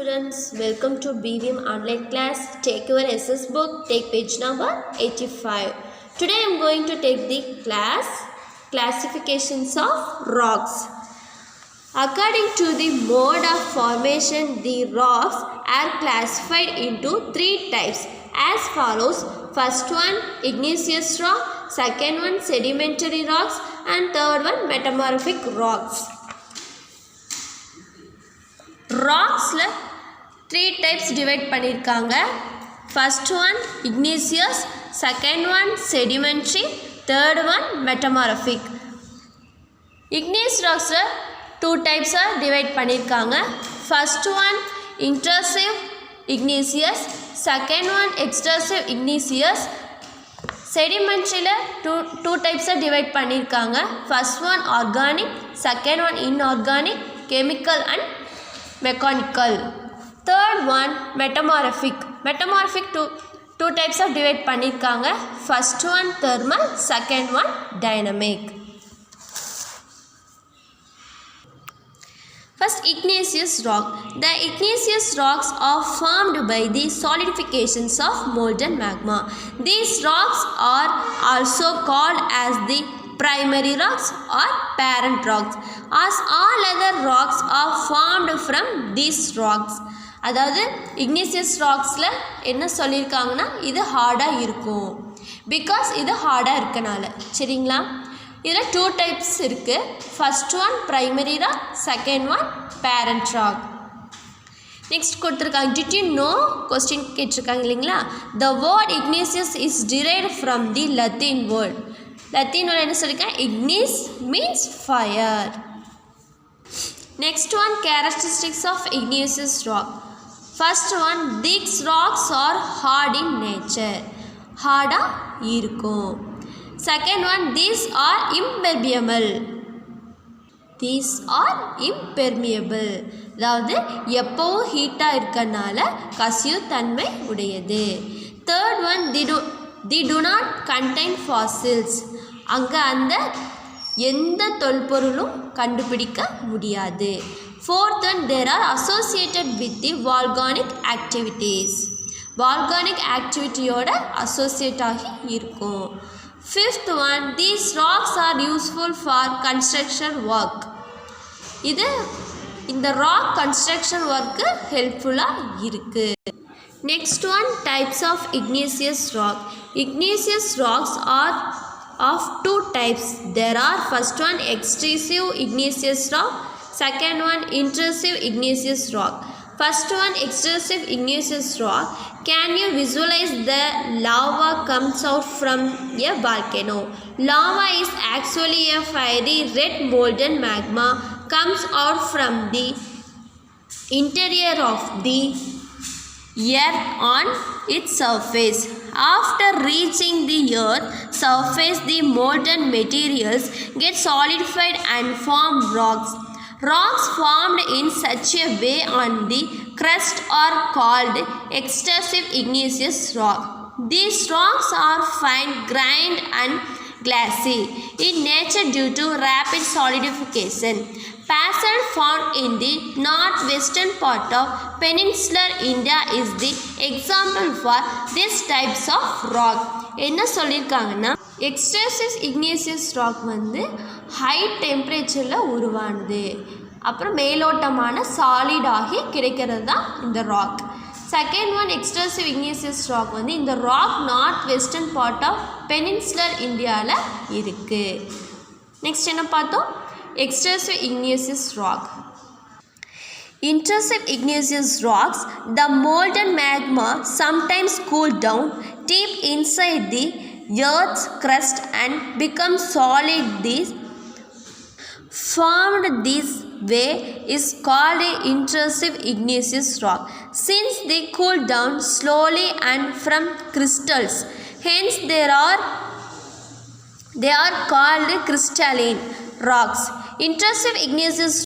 students, welcome to BVM online class. Take your SS book, take page number 85. Today I am going to take the classifications of rocks. According to the mode of formation, the rocks are classified into three types as follows. First one, igneous rock, second one, sedimentary rocks, and third one, metamorphic rocks. Rocks three types divide பண்ணிருக்காங்க. First one igneous, second one sedimentary, third one metamorphic. Igneous rocks two types divide பண்ணிருக்காங்க. First one intrusive igneous, second one extrusive igneous. Sedimentary two types divide பண்ணிருக்காங்க. First one organic, second one inorganic, chemical and mechanical. Third one metamorphic. Metamorphic two types of divide பண்ணிருக்காங்க. First one thermal, second one dynamic. First, igneous rock. The igneous rocks are formed by the solidifications of molten magma. These rocks are also called as the primary rocks or parent rocks, as all other rocks are formed from these rocks. அதாவது igneous rocksல என்ன சொல்லியிருக்காங்கன்னா இது ஹார்டாக இருக்கும், because இது ஹார்டாக இருக்கனால. சரிங்களா? இதில் டூ டைப்ஸ் இருக்குது. First one primary rock, second one parent rock. Next கொடுத்துருக்காங்க. டிட் யூ நோ கொஸ்டின் கேட்டிருக்காங்க இல்லைங்களா? The word igneous is derived from the Latin word. Latin word என்ன சொல்லியிருக்கேன்? Ignis means fire. Next one characteristics of igneous rock. First one, these rocks are hard in nature. ஹார்டாக இருக்கும். Second one, these are impermeable. these are impermeable. அதாவது எப்போவும் ஹீட்டாக இருக்கனால கசிவு தன்மை உடையது. Third one, they do not contain fossils. அங்கே அந்த எந்த தொல்பொருளும் கண்டுபிடிக்க முடியாது. Fourth one, there are associated with the volcanic activities. volcanic activityயோட அசோசியேட் ஆகி இருக்கும். Fifth one, these rocks are useful for construction work. இது இந்த ராக் கன்ஸ்ட்ரக்ஷன் ஒர்க்கு ஹெல்ப்ஃபுல்லாக இருக்குது. Next one, types of igneous rock. igneous rocks are of two types. There are first one extrusive igneous rock, second one intrusive igneous rock. First one extrusive igneous rock. Can you visualize the lava comes out from a volcano? Lava is actually a fiery red molten magma comes out from the interior of the earth on its surface. After reaching the earth surface, the molten materials get solidified and form rocks. Rocks formed in such a way on the crust are called extrusive igneous rock. These rocks are fine-grained and glassy in nature due to rapid solidification. Passage found in the northwestern part of peninsular India is the example for these types of rock. என்ன சொல்லியிருக்காங்கன்னா, extrusive igneous rock வந்து high டெம்பரேச்சரில் உருவானது, அப்புறம் மேலோட்டமான சாலிடாகி கிடைக்கிறது தான் இந்த rock. Second one extrusive igneous rock வந்து இந்த rock north western part of peninsular இந்தியாவில் இருக்குது. நெக்ஸ்ட் என்ன பார்த்தோம்? extrusive igneous rock. Intrusive igneous rocks, the molten magma sometimes cool down deep inside the earth's crust and become solid. This formed this way is called intrusive igneous rock, since they cool down slowly and from crystals. Hence they are called crystalline rocks. Intrusive igneous